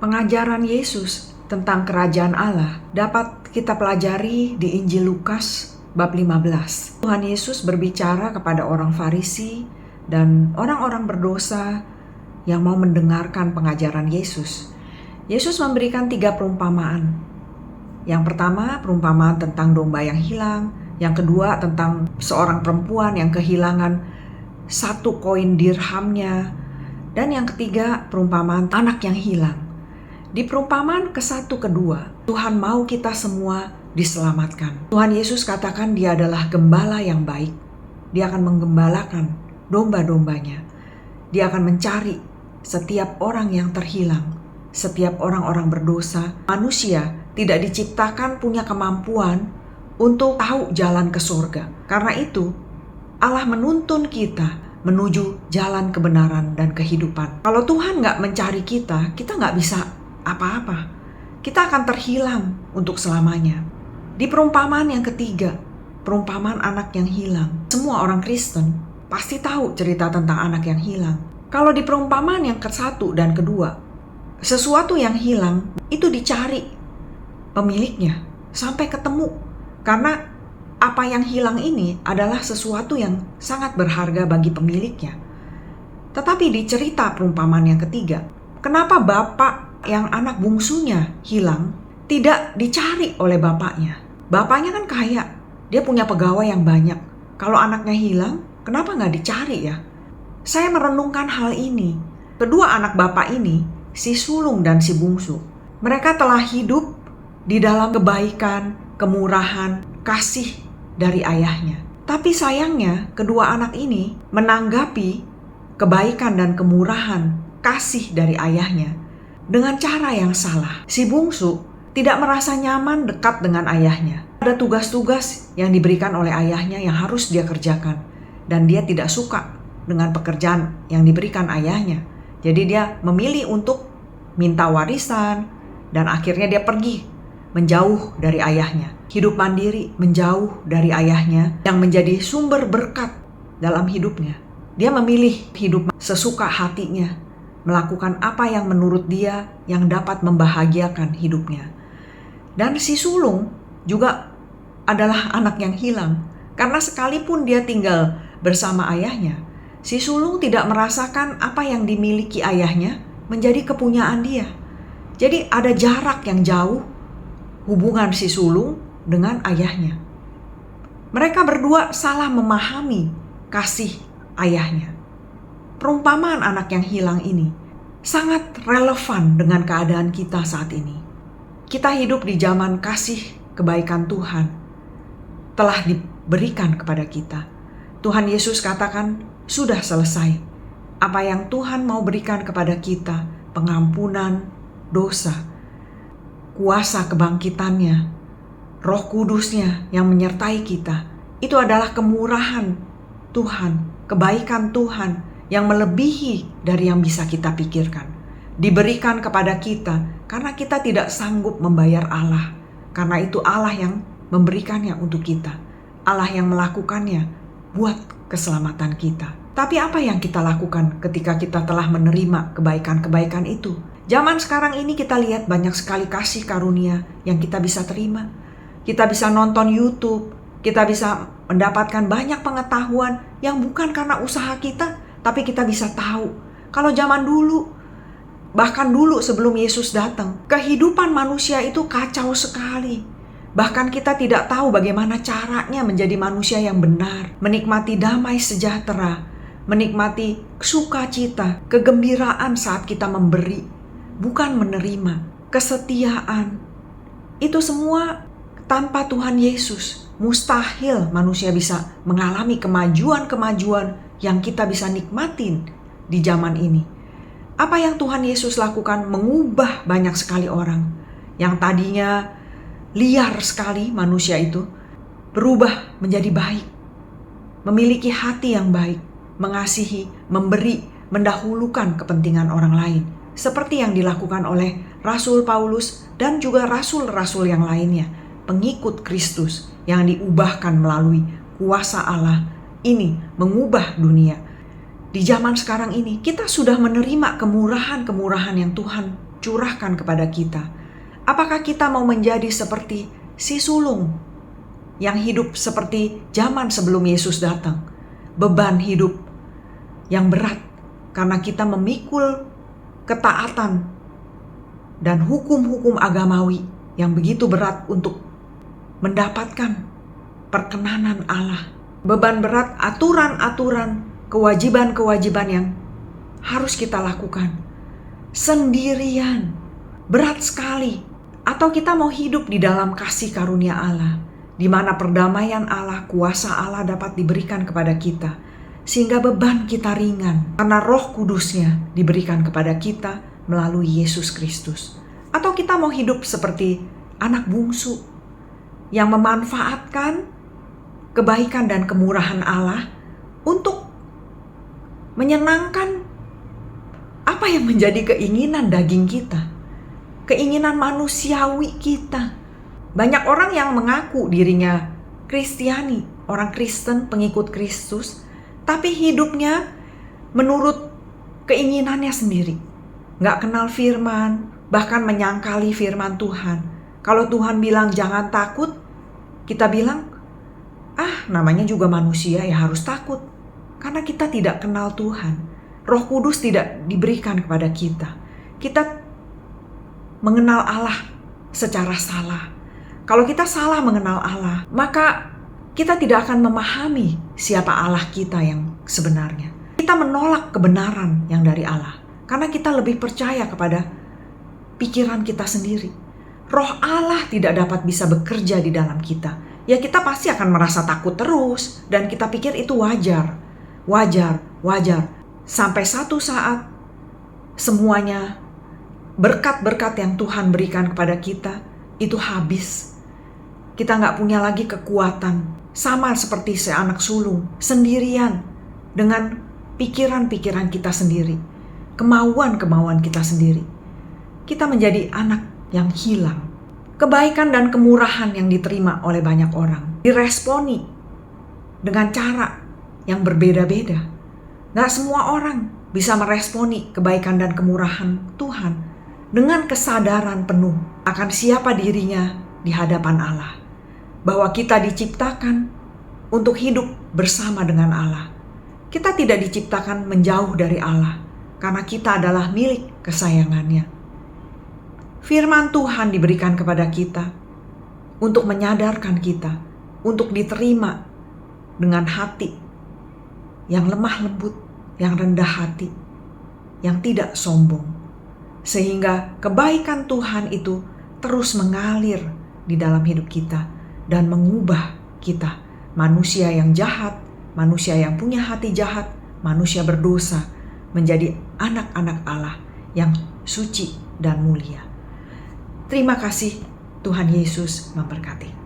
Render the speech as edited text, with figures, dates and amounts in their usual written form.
Pengajaran Yesus tentang kerajaan Allah dapat kita pelajari di Injil Lukas bab 15. Tuhan Yesus berbicara kepada orang Farisi dan orang-orang berdosa yang mau mendengarkan pengajaran Yesus. Yesus memberikan 3 perumpamaan. Yang pertama, perumpamaan tentang domba yang hilang. Yang kedua, tentang seorang perempuan yang kehilangan 1 koin dirhamnya. Dan yang ketiga, perumpamaan anak yang hilang. Di perumpamaan ke-1 kedua, Tuhan mau kita semua diselamatkan. Tuhan Yesus katakan Dia adalah gembala yang baik. Dia akan menggembalakan domba-dombanya. Dia akan mencari setiap orang yang terhilang, setiap orang-orang berdosa. Manusia tidak diciptakan punya kemampuan untuk tahu jalan ke surga. Karena itu, Allah menuntun kita menuju jalan kebenaran dan kehidupan. Kalau Tuhan nggak mencari kita, kita nggak bisa apa-apa. Kita akan terhilang untuk selamanya. Di perumpamaan yang ketiga, perumpamaan anak yang hilang. Semua orang Kristen pasti tahu cerita tentang anak yang hilang. Kalau di perumpamaan yang ke-1 dan kedua, sesuatu yang hilang itu dicari pemiliknya sampai ketemu. Karena apa yang hilang ini adalah sesuatu yang sangat berharga bagi pemiliknya. Tetapi di cerita perumpamaan yang ketiga, kenapa bapak yang anak bungsunya hilang tidak dicari oleh bapaknya? Bapaknya kan kaya, dia punya pegawai yang banyak. Kalau anaknya hilang, kenapa nggak dicari ya? Saya merenungkan hal ini. Kedua anak bapak ini, si sulung dan si bungsu, mereka telah hidup di dalam kebaikan, kemurahan, kasih dari ayahnya. Tapi sayangnya kedua anak ini menanggapi kebaikan dan kemurahan, kasih dari ayahnya dengan cara yang salah. Si bungsu tidak merasa nyaman dekat dengan ayahnya. Ada tugas-tugas yang diberikan oleh ayahnya yang harus dia kerjakan. Dan dia tidak suka dengan pekerjaan yang diberikan ayahnya. Jadi dia memilih untuk minta warisan dan akhirnya dia pergi menjauh dari ayahnya. Hidup mandiri menjauh dari ayahnya yang menjadi sumber berkat dalam hidupnya. Dia memilih hidup sesuka hatinya, melakukan apa yang menurut dia yang dapat membahagiakan hidupnya. Dan si sulung juga adalah anak yang hilang. Karena sekalipun dia tinggal bersama ayahnya, si sulung tidak merasakan apa yang dimiliki ayahnya menjadi kepunyaan dia. Jadi ada jarak yang jauh hubungan si sulung dengan ayahnya. Mereka berdua salah memahami kasih ayahnya. Perumpamaan anak yang hilang ini sangat relevan dengan keadaan kita saat ini. Kita hidup di zaman kasih kebaikan Tuhan telah diberikan kepada kita. Tuhan Yesus katakan, sudah selesai. Apa yang Tuhan mau berikan kepada kita, pengampunan dosa, kuasa kebangkitannya, Roh Kudusnya yang menyertai kita, itu adalah kemurahan Tuhan, kebaikan Tuhan yang melebihi dari yang bisa kita pikirkan. Diberikan kepada kita karena kita tidak sanggup membayar Allah. Karena itu Allah yang memberikannya untuk kita. Allah yang melakukannya buat keselamatan kita. Tapi apa yang kita lakukan ketika kita telah menerima kebaikan-kebaikan itu? Zaman sekarang ini kita lihat banyak sekali kasih karunia yang kita bisa terima. Kita bisa nonton YouTube, kita bisa mendapatkan banyak pengetahuan yang bukan karena usaha kita, tapi kita bisa tahu. Kalau zaman dulu, bahkan dulu sebelum Yesus datang, kehidupan manusia itu kacau sekali. Bahkan kita tidak tahu bagaimana caranya menjadi manusia yang benar, menikmati damai sejahtera, menikmati sukacita, kegembiraan saat kita memberi, bukan menerima, kesetiaan. Itu semua tanpa Tuhan Yesus. Mustahil manusia bisa mengalami kemajuan-kemajuan yang kita bisa nikmatin di zaman ini. Apa yang Tuhan Yesus lakukan mengubah banyak sekali orang. Yang tadinya liar sekali manusia itu, berubah menjadi baik. Memiliki hati yang baik, mengasihi, memberi, mendahulukan kepentingan orang lain. Seperti yang dilakukan oleh Rasul Paulus dan juga rasul-rasul yang lainnya. Pengikut Kristus yang diubahkan melalui kuasa Allah ini mengubah dunia. Di zaman sekarang ini kita sudah menerima kemurahan-kemurahan yang Tuhan curahkan kepada kita? Apakah kita mau menjadi seperti si sulung yang hidup seperti zaman sebelum Yesus datang? Beban hidup yang berat karena kita memikul ketaatan dan hukum-hukum agamawi yang begitu berat untuk mendapatkan perkenanan Allah. Beban berat, aturan-aturan, kewajiban-kewajiban yang harus kita lakukan sendirian, berat sekali. Atau kita mau hidup di dalam kasih karunia Allah, di mana perdamaian Allah, kuasa Allah dapat diberikan kepada kita, sehingga beban kita ringan karena Roh Kudusnya diberikan kepada kita melalui Yesus Kristus. Atau kita mau hidup seperti anak bungsu yang memanfaatkan kebaikan dan kemurahan Allah untuk menyenangkan apa yang menjadi keinginan daging kita, keinginan manusiawi kita. Banyak orang yang mengaku dirinya Kristiani, orang Kristen, pengikut Kristus, tapi hidupnya menurut keinginannya sendiri. Gak kenal firman, bahkan menyangkali firman Tuhan. Kalau Tuhan bilang jangan takut, kita bilang, namanya juga manusia ya harus takut. Karena kita tidak kenal Tuhan. Roh Kudus tidak diberikan kepada kita. Kita mengenal Allah secara salah. Kalau kita salah mengenal Allah, maka kita tidak akan memahami siapa Allah kita yang sebenarnya. Kita menolak kebenaran yang dari Allah karena kita lebih percaya kepada pikiran kita sendiri. Roh Allah tidak dapat bisa bekerja di dalam kita. Ya kita pasti akan merasa takut terus dan kita pikir itu wajar. Sampai satu saat semuanya berkat-berkat yang Tuhan berikan kepada kita itu habis. Kita gak punya lagi kekuatan. Sama seperti seanak sulung, sendirian dengan pikiran-pikiran kita sendiri, kemauan-kemauan kita sendiri. Kita menjadi anak yang hilang. Kebaikan dan kemurahan yang diterima oleh banyak orang diresponi dengan cara yang berbeda-beda. Gak semua orang bisa meresponi kebaikan dan kemurahan Tuhan dengan kesadaran penuh akan siapa dirinya di hadapan Allah. Bahwa kita diciptakan untuk hidup bersama dengan Allah. Kita tidak diciptakan menjauh dari Allah karena kita adalah milik kesayangannya. Firman Tuhan diberikan kepada kita untuk menyadarkan kita, untuk diterima dengan hati yang lemah lembut, yang rendah hati, yang tidak sombong. Sehingga kebaikan Tuhan itu terus mengalir di dalam hidup kita dan mengubah kita. Manusia yang jahat, manusia yang punya hati jahat, manusia berdosa menjadi anak-anak Allah yang suci dan mulia. Terima kasih, Tuhan Yesus memberkati.